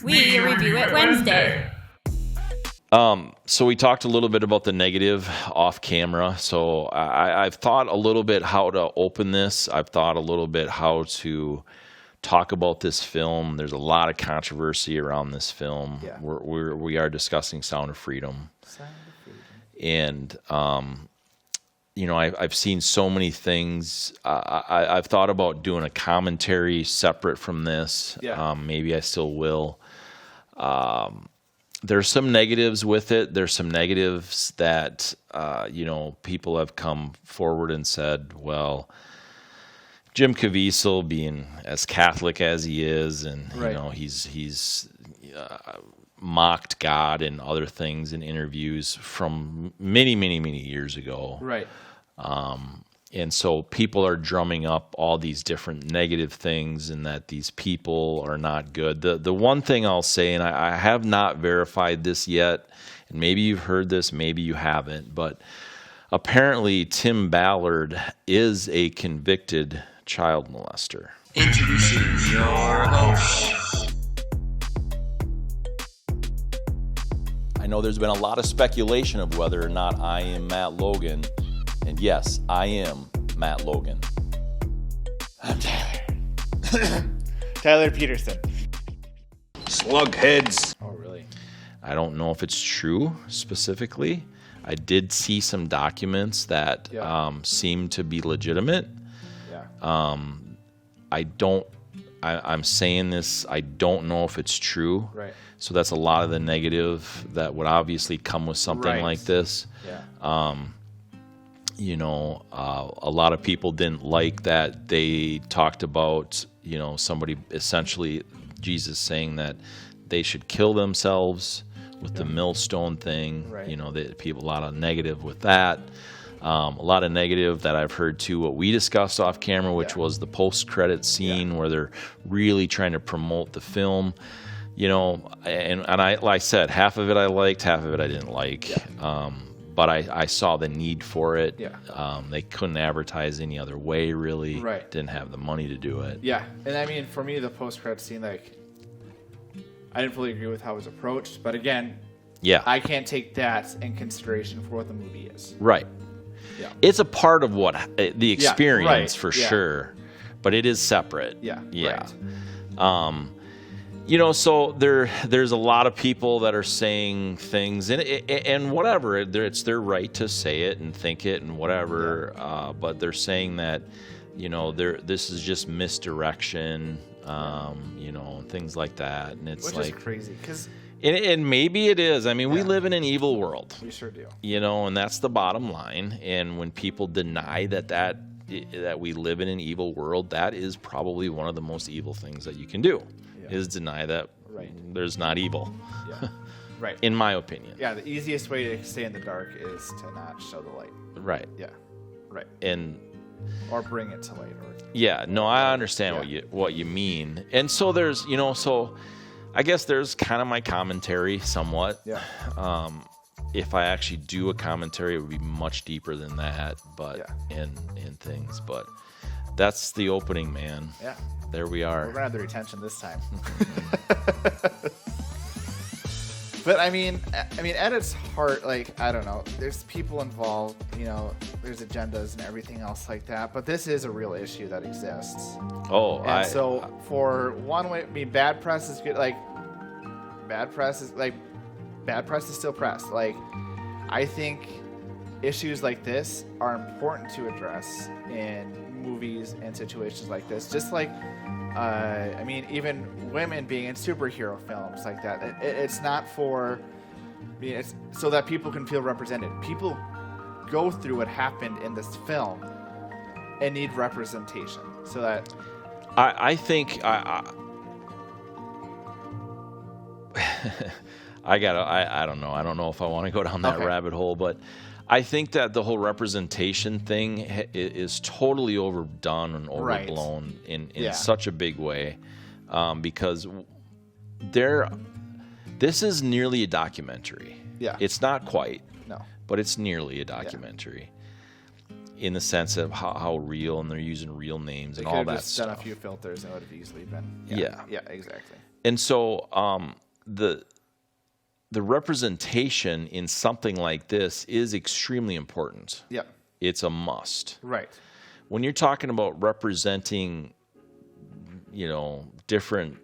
We review it Wednesday. So we talked a little bit about the negative off camera. So I've thought a little bit how to open this. I've thought a little bit how to talk about this film. There's a lot of controversy around this film. Yeah. We are discussing Sound of Freedom. Sound of Freedom. And, I've seen so many things. I've thought about doing a commentary separate from this. Yeah. Maybe I still will. There's some negatives with it. There's some negatives that, people have come forward and said, well, Jim Caviezel, being as Catholic as he is, and Right. he's mocked God and other things in interviews from many, many, many years ago. Right. And so people are drumming up all these different negative things and that these people are not good. The one thing I'll say, and I have not verified this yet, and maybe you've heard this, maybe you haven't, but apparently Tim Ballard is a convicted child molester. Introducing your host. I know there's been a lot of speculation of whether or not I am Matt Logan. And yes, I am Matt Logan. I'm Tyler. Tyler Peterson. Slugheads. Oh, really? I don't know if it's true specifically. I did see some documents that seem to be legitimate. Yeah. I'm saying this, I don't know if it's true. Right. So that's a lot of the negative that would obviously come with something Right. like this. Yeah. A lot of people didn't like that they talked about, somebody essentially, Jesus saying that they should kill themselves with the millstone thing. Right. A lot of negative with that. A lot of negative that I've heard too, what we discussed off camera, which was the post-credit scene where they're really trying to promote the film. And like I said, half of it I liked, half of it I didn't like. Yeah. But I saw the need for it. Yeah. They couldn't advertise any other way, really. Right. Didn't have the money to do it. Yeah. And I mean, for me, the post-credit scene, I didn't fully agree with how it was approached. But again, Yeah. I can't take that in consideration for what the movie is. Right. Yeah. It's a part of what the experience right, for yeah. sure, but it is separate. Yeah. Yeah. Right. So there's a lot of people that are saying things, and whatever, it's their right to say it and think it and whatever. But they're saying that, this is just misdirection, and things like that. And it's Which is crazy because and maybe it is. I mean, we live in an evil world. we sure do. And that's the bottom line. And when people deny that we live in an evil world, that is probably one of the most evil things that you can do. Is deny that there's not evil. Yeah. Right. In my opinion. Yeah, the easiest way to stay in the dark is to not show the light. Right. Yeah. Right. And Or bring it to light. I understand what you mean. And so there's, so I guess there's kind of my commentary somewhat. Yeah. If I actually do a commentary, it would be much deeper than that, but in things. But that's the opening, man. Yeah. There we We're are. gonna have the retention this time. But I mean, at its heart, I don't know. There's people involved. There's agendas and everything else like that. But this is a real issue that exists. Oh, And so for one way, bad press is good. Bad press is still press. I think issues like this are important to address in movies and situations like this. Just even women being in superhero films like that. It's not for, it's so that people can feel represented. People go through what happened in this film and need representation. So that I think I don't know. I don't know if I want to go down that rabbit hole, but I think that the whole representation thing is totally overdone and overblown in such a big way, because this is nearly a documentary. Yeah. It's not quite. No. But it's nearly a documentary in the sense of how real, and they're using real names and all that stuff. Done a few filters and it would have easily been. Yeah, exactly. And so the representation in something like this is extremely important. Yep. It's a must. Right. When you're talking about representing, different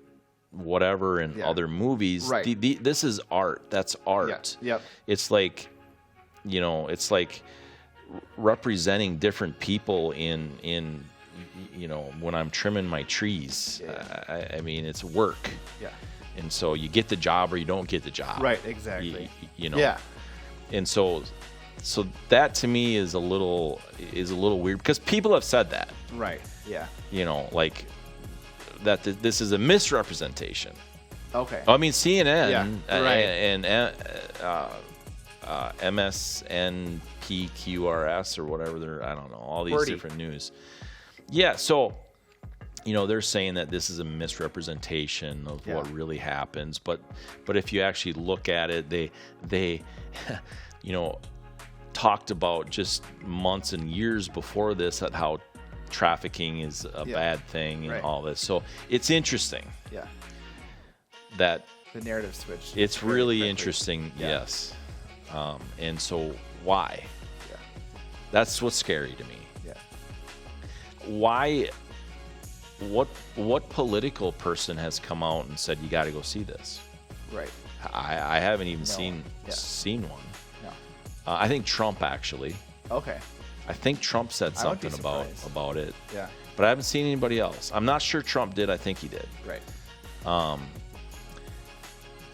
whatever in other movies, Right. this is art. That's art. Yeah. Yep. It's like, it's like representing different people in when I'm trimming my trees. Yeah. I mean, it's work. Yeah. And so you get the job or you don't get the job. Right. Exactly. Yeah. And so that to me is a little weird because people have said that. Right. Yeah. Like that this is a misrepresentation. Okay. I mean, CNN right. and MSNPQRS or whatever I don't know, all these different news. Yeah, so they're saying that this is a misrepresentation of what really happens, but if you actually look at it, they talked about just months and years before this at how trafficking is a bad thing and all this. So it's interesting. Yeah. That the narrative switch. It's really interesting. Yeah. Yes. And so why? Yeah. That's what's scary to me. Yeah. Why? What political person has come out and said you got to go see this? Right. I haven't even seen one. No. I think Trump actually. Okay. I think Trump said something about it. Yeah. But I haven't seen anybody else. I'm not sure Trump did. I think he did. Right.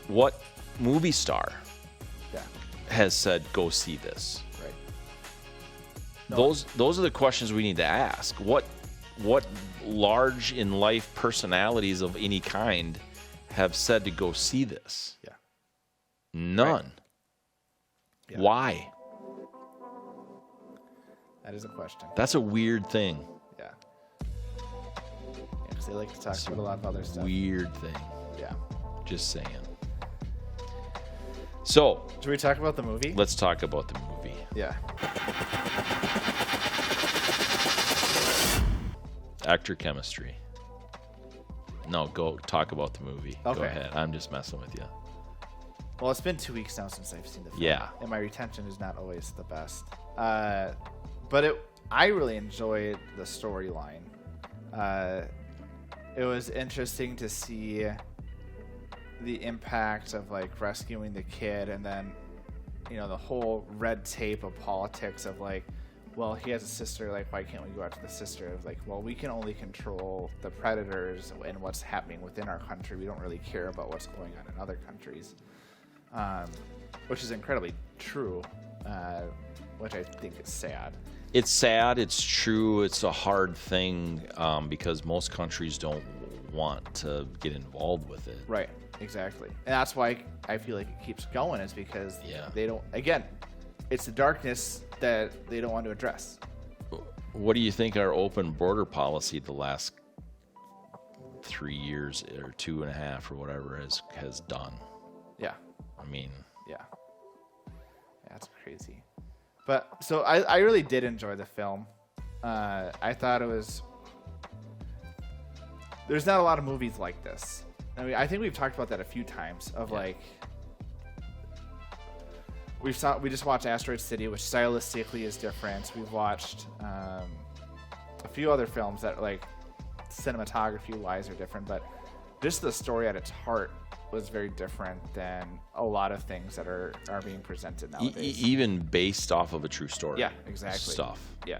What movie star Yeah. has said go see this? Right. No. Those are the questions we need to ask. What large in life personalities of any kind have said to go see this? Yeah. None. Right. Yeah. Why? That is a question. That's a weird thing. Yeah. Because they like to talk about a lot of other stuff. Weird thing. Yeah. Just saying. So, should we talk about the movie? Let's talk about the movie. Yeah. Actor chemistry. No, go talk about the movie. Okay. Go ahead. I'm just messing with you. Well, it's been 2 weeks now since I've seen the film. Yeah. And my retention is not always the best. But I really enjoyed the storyline. It was interesting to see the impact of like rescuing the kid, and then the whole red tape of politics of like, well, he has a sister, like why can't we go after the sister? It was like, well, we can only control the predators and what's happening within our country. We don't really care about what's going on in other countries, which is incredibly true, which I think is sad. It's sad. It's true. It's a hard thing because most countries don't want to get involved with it. Right. Exactly. And that's why I feel like it keeps going, is because they don't, again, it's the darkness that they don't want to address. What do you think our open border policy the last 3 years or 2.5 or whatever has done? Yeah. I mean. Yeah. That's crazy. But so I really did enjoy the film. I thought it was. There's not a lot of movies like this. I mean, I think we've talked about that a few times. Of like, we just watched Asteroid City, which stylistically is different. We've watched a few other films that like cinematography wise are different, but just the story at its heart was very different than a lot of things that are being presented nowadays. Even based off of a true story. Yeah, exactly. Stuff. Yeah.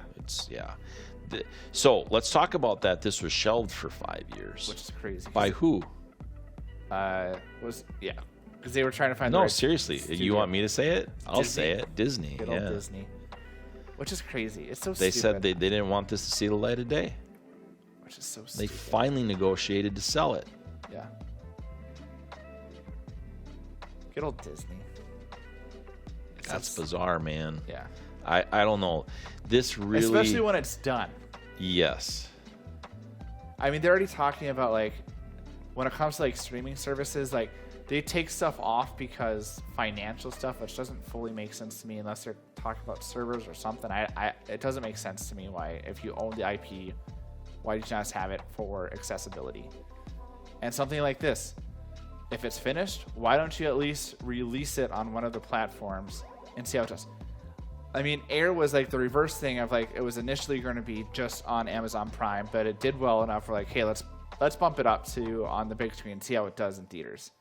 So let's talk about that. This was shelved for 5 years. Which is crazy. By who? Because they were trying to find. No, seriously. studio. You want me to say it? I'll Disney. say it. Disney. Good old Disney. Which is crazy. It's so They stupid. said they didn't want this to see the light of day. Which is so They stupid. finally negotiated to sell it. Yeah. Good old Disney. That's bizarre, man. Yeah. I don't know. This really. Especially when it's done. Yes. I mean, they're already talking about like, when it comes to like streaming services, like they take stuff off because financial stuff, which doesn't fully make sense to me unless they're talking about servers or something. It doesn't make sense to me why, if you own the IP, why did you not have it for accessibility? And something like this, if it's finished, why don't you at least release it on one of the platforms and see how it does? I mean, Air was like the reverse thing of like, it was initially going to be just on Amazon Prime, but it did well enough for like, hey, let's bump it up to on the big screen and see how it does in theaters.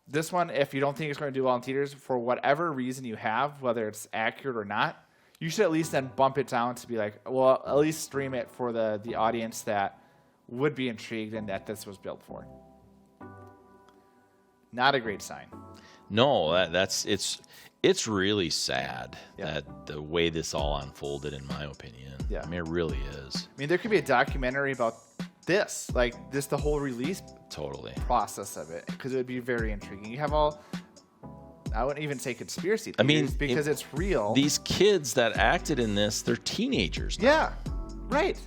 This one, if you don't think it's going to do well in theaters, for whatever reason you have, whether it's accurate or not, you should at least then bump it down to be like, well, at least stream it for the audience that would be intrigued and that this was built for. Not a great sign. No, it's really sad that the way this all unfolded, in my opinion. Yeah. I mean, it really is. I mean, there could be a documentary about this, like this, the whole release process of it, because it would be very intriguing. You have all, I wouldn't even say conspiracy theories, I mean, because it's real. These kids that acted in this, they're teenagers now. Yeah, right.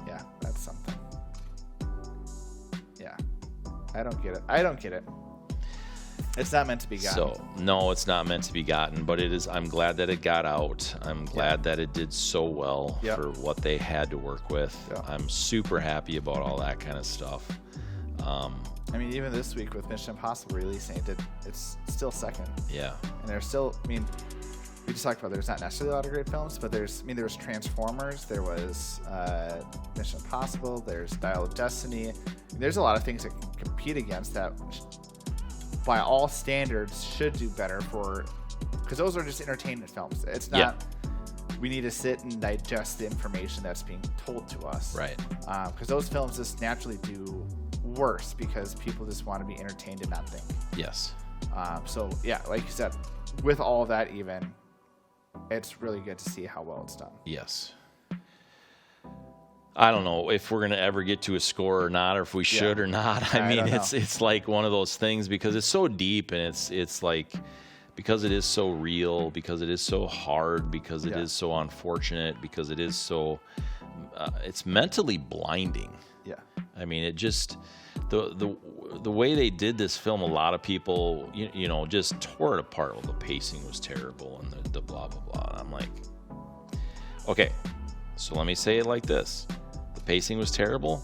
Yeah, that's something. Yeah, I don't get it. It's not meant to be gotten. So, no, it's not meant to be gotten, but it is. I'm glad that it got out. I'm glad that it did so well for what they had to work with. Yeah. I'm super happy about all that kind of stuff. I mean, even this week with Mission Impossible releasing, it's still second. Yeah. And there's still, I mean, we just talked about there's not necessarily a lot of great films, but there was Transformers, there was Mission Impossible, there's Dial of Destiny. I mean, there's a lot of things that can compete against that, by all standards, should do better because those are just entertainment films. It's not, we need to sit and digest the information that's being told to us. Right. Because those films just naturally do worse because people just want to be entertained and not think. Yes. So, yeah, like you said, with all that even, it's really good to see how well it's done. Yes. I don't know if we're going to ever get to a score or not, or if we should or not. I mean, it's like one of those things because it's so deep and it's like, because it is so real, because it is so hard, because it is so unfortunate, because it is so, it's mentally blinding. Yeah. I mean, it just, the way they did this film, a lot of people, you know, just tore it apart. Well, the pacing was terrible and the blah, blah, blah. And I'm like, okay, so let me say it like this. Pacing was terrible.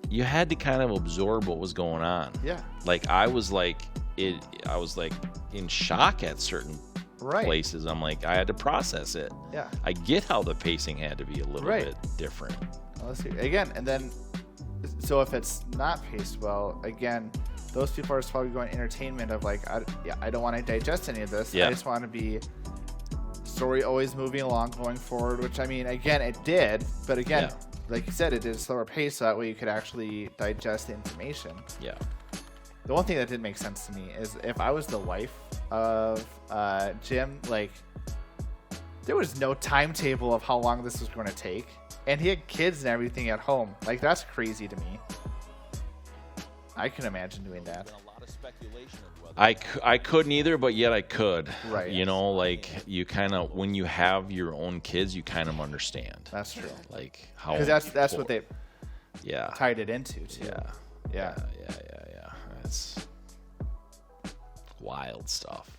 You had to kind of absorb what was going on. Yeah. Like I was like in shock at certain places. I'm like, I had to process it. Yeah. I get how the pacing had to be a little bit different. Well, let's see. Again, and then so if it's not paced well, again, those people are probably going entertainment of like, I don't want to digest any of this. Yeah. I just want to be story always moving along, going forward, which I mean, again, it did, but again, like you said, it did a slower pace, so that way you could actually digest the information. Yeah. The one thing that didn't make sense to me is if I was the wife of Jim, like, there was no timetable of how long this was going to take, and he had kids and everything at home. Like, that's crazy to me. I can imagine doing that. I couldn't either, but yet I could. Right. You know, like you kind of, when you have your own kids, you kind of understand. That's true. Like how. Because that's what they tied it into too. Yeah. It's wild stuff.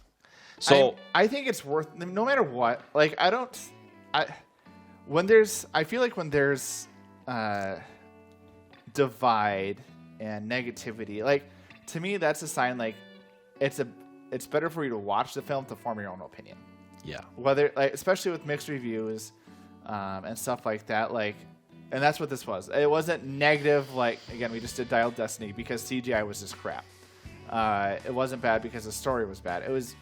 So I think it's worth, no matter what. Like I feel like when there's divide and negativity, like to me that's a sign like it's better for you to watch the film to form your own opinion. Yeah. Whether like especially with mixed reviews and stuff like that, like, and that's what this was. It wasn't negative like, again, we just did Dial of Destiny because CGI was just crap. It wasn't bad because the story was bad. It was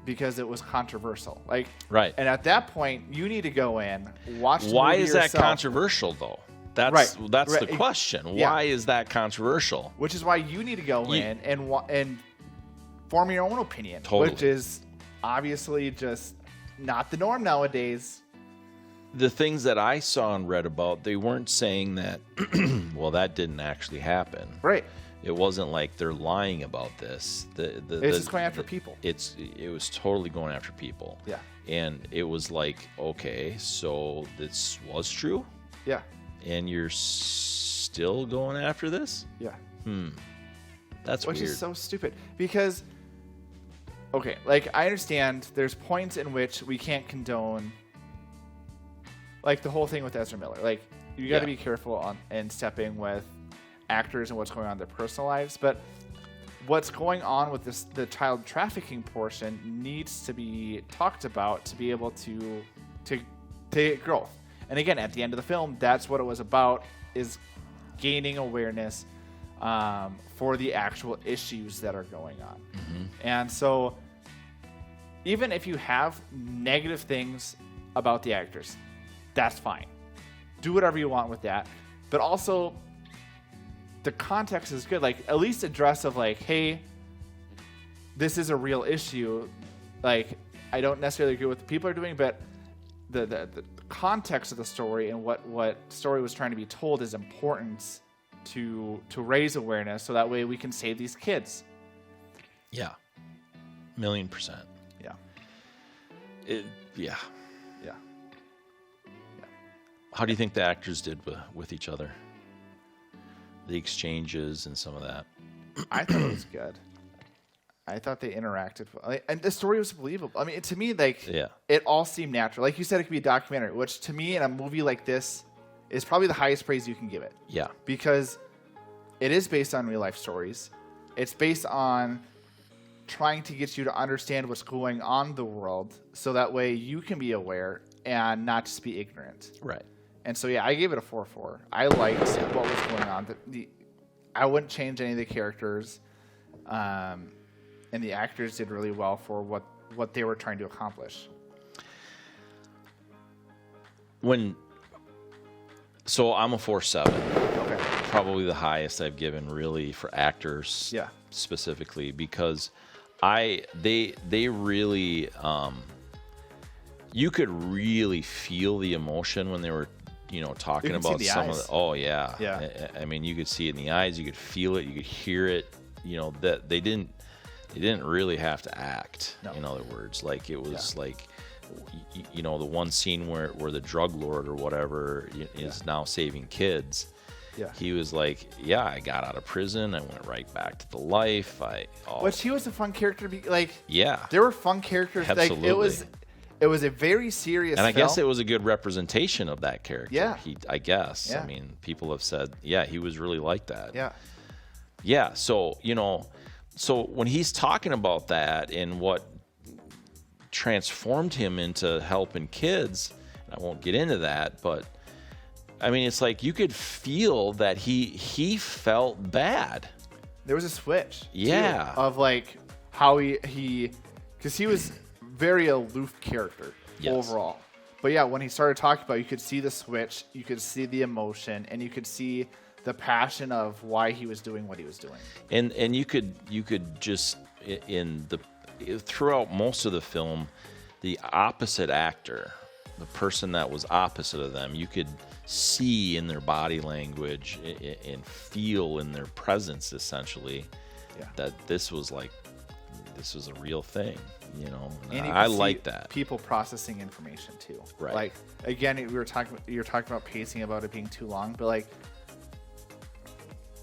because it was controversial. Like, right. And at that point, you need to go in, watch the Why movie is yourself. That controversial though? That's the question. Why is that controversial? Which is why you need to go in and form your own opinion, which is obviously just not the norm nowadays. The things that I saw and read about, they weren't saying that, well, that didn't actually happen. Right. It wasn't like they're lying about this. It's just going after people. It was totally going after people. Yeah. And it was like, okay, so this was true? Yeah. And you're still going after this? Yeah. That's weird. Which is so stupid because, okay, like I understand there's points in which we can't condone, like the whole thing with Ezra Miller. Like you got to be careful on and stepping with actors and what's going on in their personal lives, but what's going on with the child trafficking portion needs to be talked about to be able to get growth. And again, at the end of the film, that's what it was about, is gaining awareness for the actual issues that are going on. And so even if you have negative things about the actors, that's fine. Do whatever you want with that. But also, the context is good. Like, at least address of like, hey, this is a real issue. Like, I don't necessarily agree with what people are doing, but the context of the story and what story was trying to be told is important to raise awareness, so that way we can save these kids. Yeah. 1,000,000%. Yeah. Yeah. Yeah. How do you think the actors did with each other? The exchanges and some of that. I thought it was good. I thought they interacted well. And the story was believable. I mean, to me, like, it all seemed natural. Like you said, it could be a documentary, which to me, in a movie like this, is probably the highest praise you can give it. Yeah. Because it is based on real life stories. It's based on trying to get you to understand what's going on in the world, so that way you can be aware and not just be ignorant. Right. And so, yeah, I gave it a 4/4. I liked what was going on. I wouldn't change any of the characters. And the actors did really well for what they were trying to accomplish. So I'm a 4/7. Okay. Probably the highest I've given, really, for actors. Yeah. Specifically, because they really you could really feel the emotion when they were talking about some of the. Oh yeah. Yeah. I mean, you could see it in the eyes, you could feel it, you could hear it. That they didn't really have to act. No. In other words, like it was like, the one scene where the drug lord or whatever is now saving kids. Yeah. He was like, yeah, I got out of prison. I went right back to the life. Which he was a fun character to be like. Yeah. There were fun characters. Absolutely. Like it was a very serious and I film. guess it was a good representation of that character. Yeah. I guess. Yeah. I mean, people have said, yeah, he was really like that. Yeah. Yeah. So, so when he's talking about that and what transformed him into helping kids, and I won't get into that, but I mean, it's like you could feel that he felt bad. There was a switch. Yeah. Too, of like how he because he was very aloof character overall. But yeah, when he started talking about it, you could see the switch, you could see the emotion, and you could see the passion of why he was doing what he was doing. And you could just throughout most of the film, the opposite actor, the person that was opposite of them, you could see in their body language and feel in their presence, essentially, that this was a real thing, And I like that. People processing information too. Right. Like, again, you're talking about pacing, about it being too long, but like,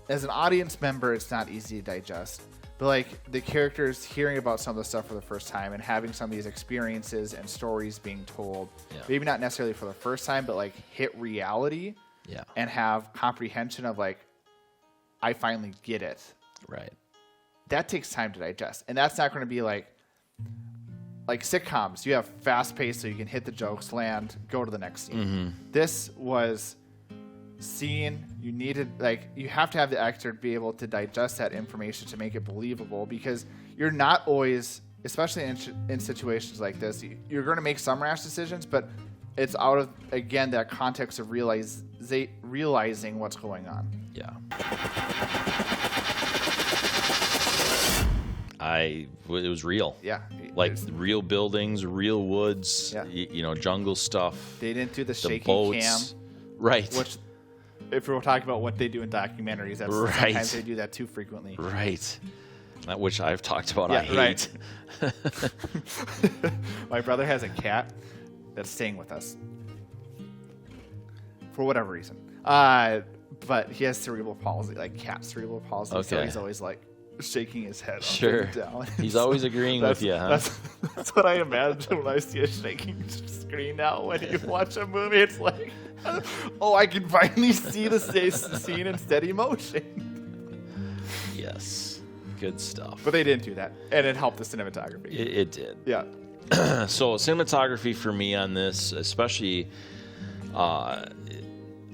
as an audience member, it's not easy to digest. But like the characters hearing about some of the stuff for the first time and having some of these experiences and stories being told, maybe not necessarily for the first time, but like hit reality and have comprehension of like, I finally get it. Right. That takes time to digest. And that's not going to be like sitcoms. You have fast paced, so you can hit the jokes, land, go to the next scene. Mm-hmm. This was scene. You have to have the actor be able to digest that information to make it believable, because you're not always, especially in situations like this, you're going to make some rash decisions, but it's out of, again, that context of realizing what's going on. Yeah. It was real. Yeah. Like real buildings, real woods, jungle stuff. They didn't do the shaky boats. cam. Right. Which, if we're talking about what they do in documentaries, sometimes they do that too frequently. Right. Which I've talked about. Yeah, I hate. Right. My brother has a cat that's staying with us for whatever reason. But he has cerebral palsy, like cat cerebral palsy. So Okay. he's always like shaking his head Sure. up and down. He's always agreeing with you, huh? That's what I imagine when I see a shaking screen now. When you watch a movie, it's like, oh, I can finally see the scene in steady motion. Yes. Good stuff. But they didn't do that, and it helped the cinematography. It did. Yeah. So cinematography for me on this, especially,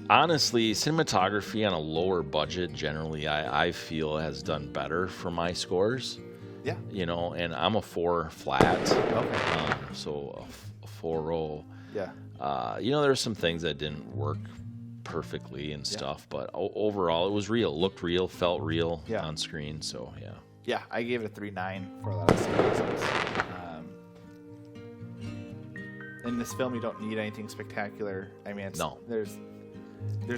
honestly, cinematography on a lower budget generally, I feel has done better for my scores. Yeah. You know, and I'm a 4 flat. Okay. So a 4.0. Yeah. You know, there's some things that didn't work perfectly and stuff, but overall it was real, looked real, felt real on screen. So yeah. Yeah, I gave it a 3.9 for a lot of reasons. In this film, you don't need anything spectacular. I mean, there's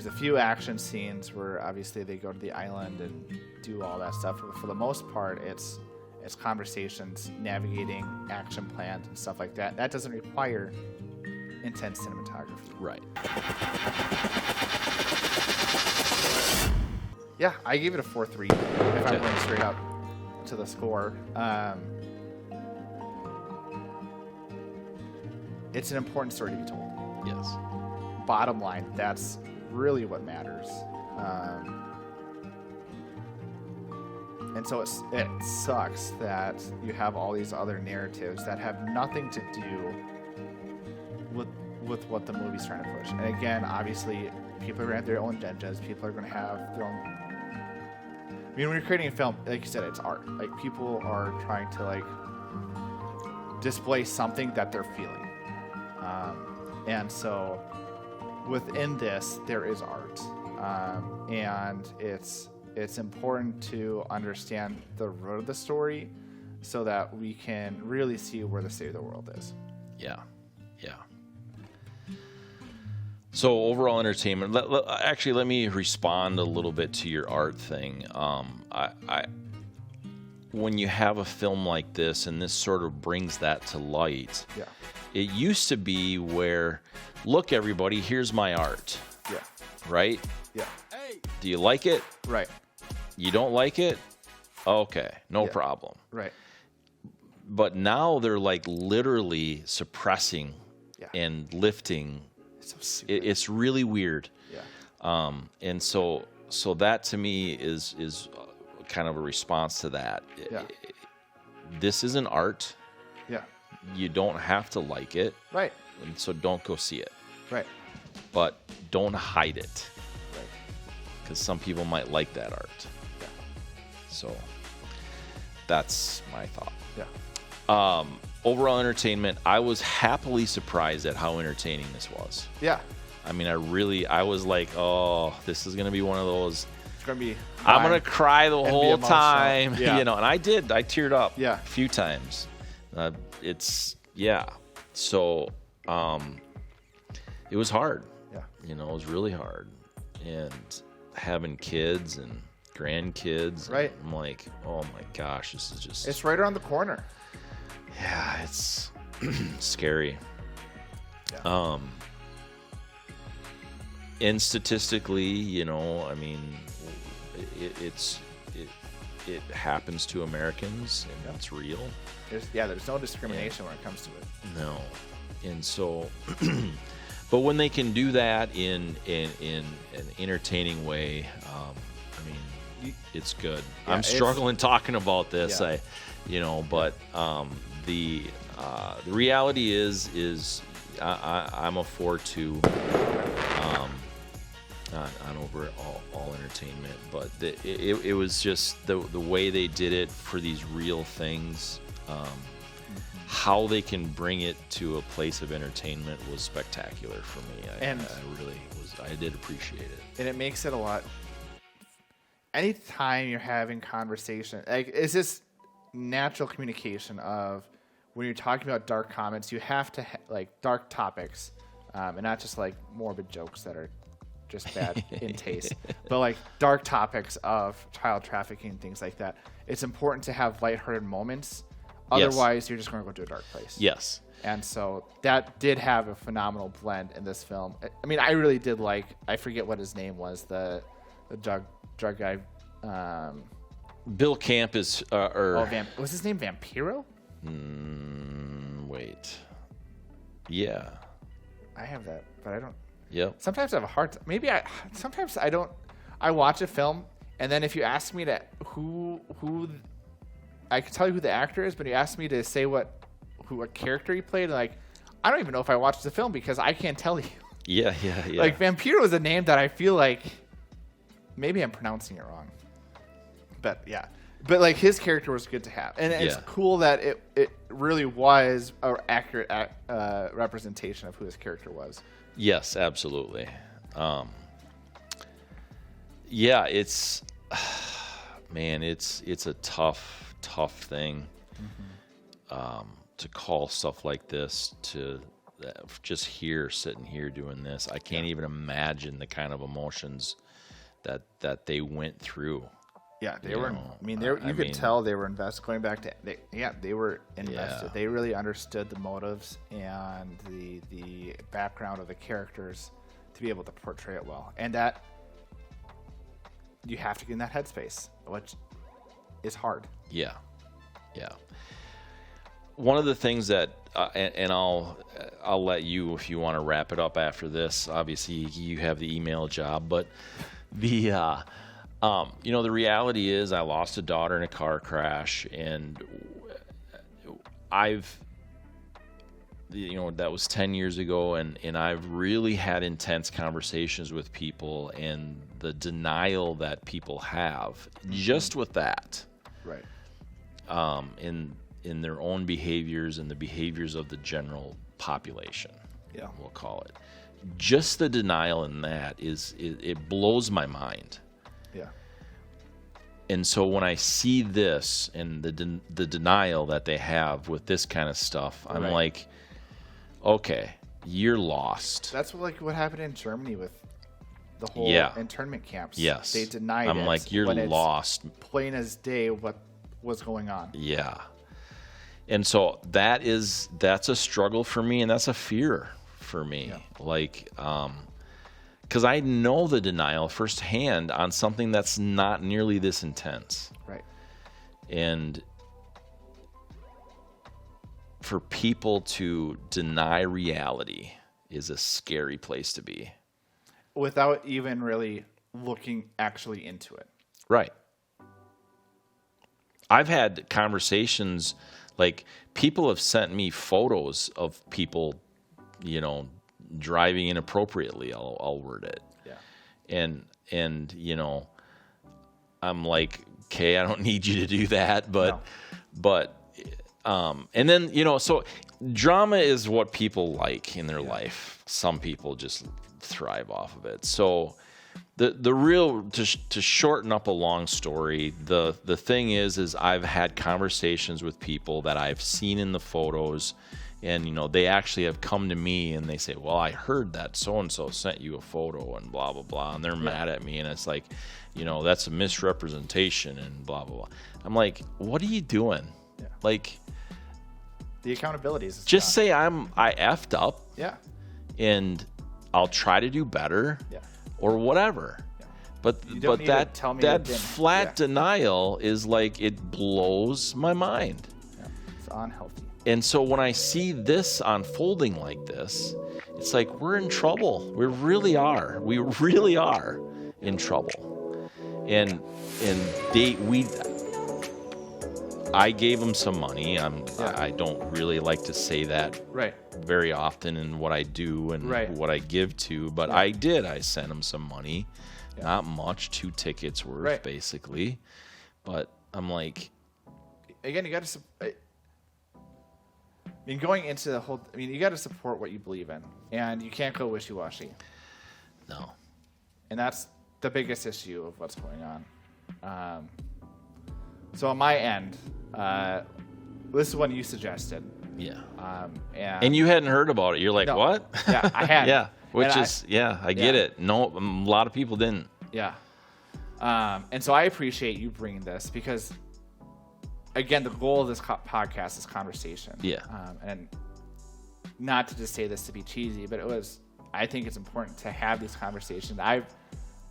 a few action scenes where obviously they go to the island and do all that stuff. But for the most part, it's conversations, navigating, action plans, and stuff like that. That doesn't require intense cinematography. Right. Yeah, I gave it a 4.3 if I'm going straight up to the score. It's an important story to be told. Yes. Bottom line, that's really what matters. And so it sucks that you have all these other narratives that have nothing to do with what the movie's trying to push. And again, obviously, people are going to have their own agendas. People are going to have their own. I mean, when you're creating a film, like you said, it's art. Like, people are trying to like display something that they're feeling. And so within this, there is art. And it's important to understand the root of the story so that we can really see where the state of the world is. Yeah. Yeah. So overall entertainment. Let me respond a little bit to your art thing. When you have a film like this, and this sort of brings that to light. Yeah. It used to be where, look, everybody, here's my art. Yeah. Right? Yeah. Do you like it? Right. You don't like it? Okay, no problem. Right. But now they're like literally suppressing and lifting. It's really weird. Yeah. And so that to me is kind of a response to that. Yeah. This isn't art. Yeah. You don't have to like it. Right. And so don't go see it. Right. But don't hide it. Right. Because some people might like that art. Yeah. So that's my thought. Yeah. Overall entertainment, I was happily surprised at how entertaining this was. Yeah. I mean, I was like, oh, this is going to be one of those. It's going to be. I'm going to cry the whole time. Yeah. You know, and I did. I teared up a few times. So it was hard. Yeah. You know, it was really hard. And having kids and grandkids. Right. I'm like, oh my gosh, this is just. It's right around the corner. Yeah, it's scary. Yeah. And statistically, you know, I mean, it happens to Americans, and it's real. There's no discrimination when it comes to it. No, and so, but when they can do that in an entertaining way, I mean, it's good. Yeah, I'm struggling talking about this, Yeah. But the reality is I'm a 4.2 on overall entertainment, but it was just the way they did it for these real things. How they can bring it to a place of entertainment was spectacular for me. I did appreciate it. And it makes it a lot. Anytime you're having conversation, like, it's this natural communication of when you're talking about dark comments, you have to like dark topics, and not just like morbid jokes that are just bad in taste, but like dark topics of child trafficking, things like that. It's important to have lighthearted moments. Otherwise, you're just going to go to a dark place. Yes. And so that did have a phenomenal blend in this film. I mean, I really did like, I forget what his name was, the drug guy. Bill Camp is, was his name Vampiro? Wait. Yeah. I have that, but I don't. Yep. Sometimes I have a hard time. Sometimes I don't. I watch a film, and then if you ask me who, I can tell you who the actor is, but you ask me to say what character he played, like, I don't even know if I watched the film because I can't tell you. Yeah. Like, Vampiro is a name that I feel like maybe I'm pronouncing it wrong. But yeah. But like his character was good to have. And it's cool that it really was an accurate representation of who his character was. Yes, absolutely. Yeah, it's a tough thing to call stuff like this, to just sitting here doing this. I can't even imagine the kind of emotions that they went through. Yeah, they were. You could tell they were invested. Going back to, they were invested. Yeah. They really understood the motives and the background of the characters to be able to portray it well. And that you have to get in that headspace, which is hard. Yeah. One of the things that, and I'll let you, if you want to wrap it up after this. Obviously, you have the email job, but the the reality is I lost a daughter in a car crash, and that was 10 years ago, and I've really had intense conversations with people, and the denial that people have just with that. Right. In their own behaviors and the behaviors of the general population. Yeah. We'll call it. Just the denial in that it blows my mind. Yeah. And so when I see this and the denial that they have with this kind of stuff, I'm like, okay, you're lost. That's what happened in Germany with the whole internment camps. Yes. They denied it. I'm like, you're lost. Plain as day what was going on. Yeah. And so that's a struggle for me, and that's a fear for me. Yeah. Like, because I know the denial firsthand on something that's not nearly this intense. Right. And for people to deny reality is a scary place to be. Without even really looking actually into it. Right. I've had conversations, like, people have sent me photos of people, driving inappropriately, I'll word it. Yeah. And I'm like, okay, I don't need you to do that, but and then, so drama is what people like in their life. Some people just thrive off of it. So the real, to shorten up a long story, the thing is I've had conversations with people that I've seen in the photos, and they actually have come to me and they say, well, I heard that so-and-so sent you a photo and blah, blah, blah, and they're mad at me, and it's like, that's a misrepresentation and blah, blah, blah. I'm like, what are you doing? Yeah. Like, the accountability is just say I effed up. Yeah. And I'll try to do better. Yeah. Or whatever. Yeah. But that flat denial is like, it blows my mind. Yeah. It's unhealthy. And so when I see this unfolding like this, it's like, we're in trouble. We really are. We really are in trouble. And I gave them some money. I don't really like to say that very often in what I do and what I give to, but I did. I sent them some money, not much, 2 tickets worth basically. But I'm like, again, you got to. Going into the whole. You got to support what you believe in, and you can't go wishy-washy. No. And that's the biggest issue of what's going on. So on my end, this is one you suggested. Yeah. And you hadn't heard about it. You're like, what? Yeah, I had. Yeah. I get it. No, a lot of people didn't. Yeah. And so I appreciate you bringing this because, again, the goal of this podcast is conversation. Yeah. And not to just say this to be cheesy, but I think it's important to have these conversations.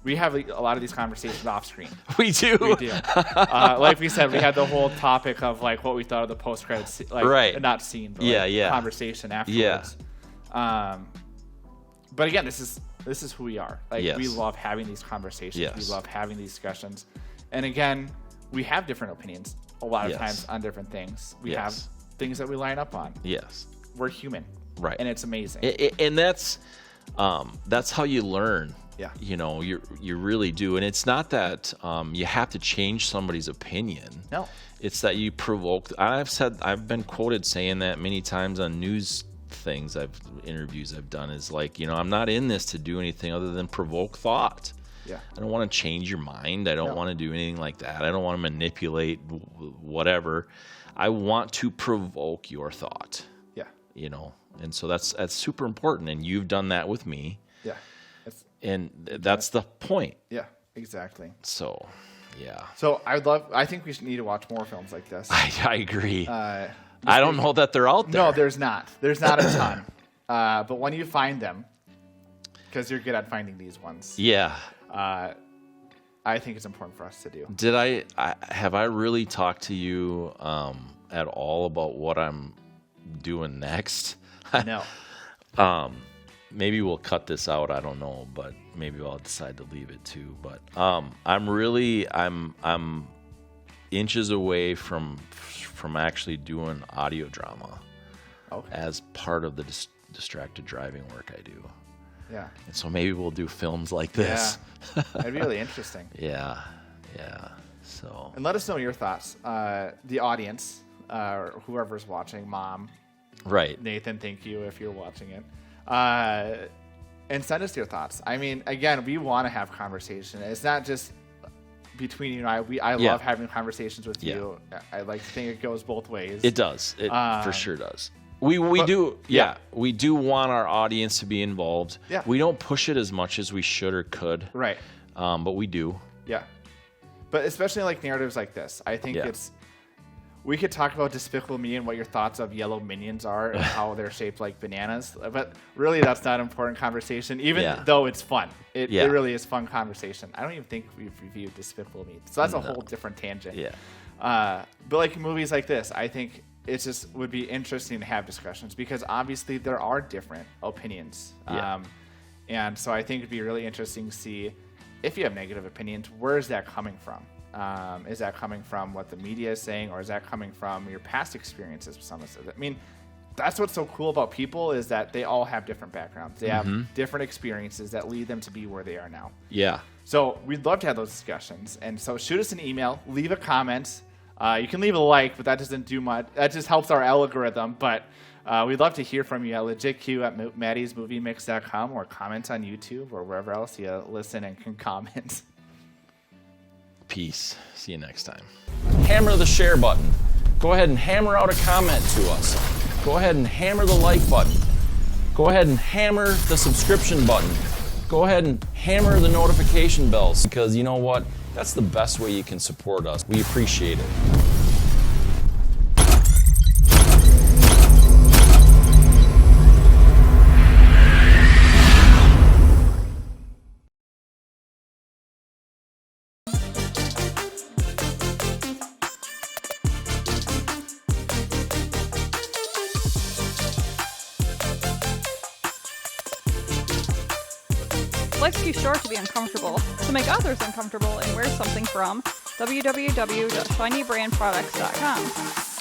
we have a lot of these conversations off screen. We do. We do. Like we said, we had the whole topic of like what we thought of the post credits, like Right. not scene, but conversation afterwards. But again, this is who we are. Like we love having these conversations. We love having these discussions. And again, we have different opinions a lot of times on different things. We have things that we line up on. Yes. We're human. Right. And it's amazing. And that's how you learn. Yeah. You know, you really do. And it's not that you have to change somebody's opinion. No. It's that you provoke. I've been quoted saying that many times on news things, interviews I've done, is like, you know, I'm not in this to do anything other than provoke thought. Yeah. I don't want to change your mind. I don't want to do anything like that. I don't want to manipulate whatever. I want to provoke your thought. Yeah. You know, and so that's super important. And you've done that with me. Yeah. And that's the point. Yeah, exactly. So, yeah. So I think we need to watch more films like this. I agree. I don't know that they're out there. No, there's not. There's not a ton. But when you find them, because you're good at finding these ones. Yeah. I think it's important for us to do. Have I really talked to you at all about what I'm doing next? No. Maybe we'll cut this out. I don't know, but maybe I'll decide to leave it too. But I'm inches away from actually doing audio drama as part of the distracted driving work I do. Yeah. And so maybe we'll do films like this. Yeah. That'd be really interesting. Yeah. So. And let us know your thoughts. The audience, whoever's watching, Mom. Right. Nathan, thank you if you're watching it. And send us your thoughts. I mean, again, we want to have conversation. It's not just between you and I. I love having conversations with you. I like to think it goes both ways. It does. It for sure does. We do want our audience to be involved. Yeah. We don't push it as much as we should or could. Right. But we do. Yeah. But especially like narratives like this, I think we could talk about Despicable Me and what your thoughts of yellow minions are and how they're shaped like bananas. But really, that's not an important conversation, even though it's fun. It really is fun conversation. I don't even think we've reviewed Despicable Me. So that's a whole different tangent. Yeah. But like movies like this, I think it just would be interesting to have discussions because obviously there are different opinions. And so I think it'd be really interesting to see if you have negative opinions, where is that coming from? Is that coming from what the media is saying, or is that coming from your past experiences with some of it? I mean, that's what's so cool about people is that they all have different backgrounds. They have different experiences that lead them to be where they are now. Yeah. So we'd love to have those discussions. And so shoot us an email, leave a comment. You can leave a like, but that doesn't do much. That just helps our algorithm. But we'd love to hear from you at legitq@mattiesmoviemix.com or comment on YouTube or wherever else you listen and can comment. Peace. See you next time. Hammer the share button. Go ahead and hammer out a comment to us. Go ahead and hammer the like button. Go ahead and hammer the subscription button. Go ahead and hammer the notification bells, because you know what? That's the best way you can support us. We appreciate it. Life's too short to be uncomfortable, so make others uncomfortable and wear something from www.shinybrandproducts.com.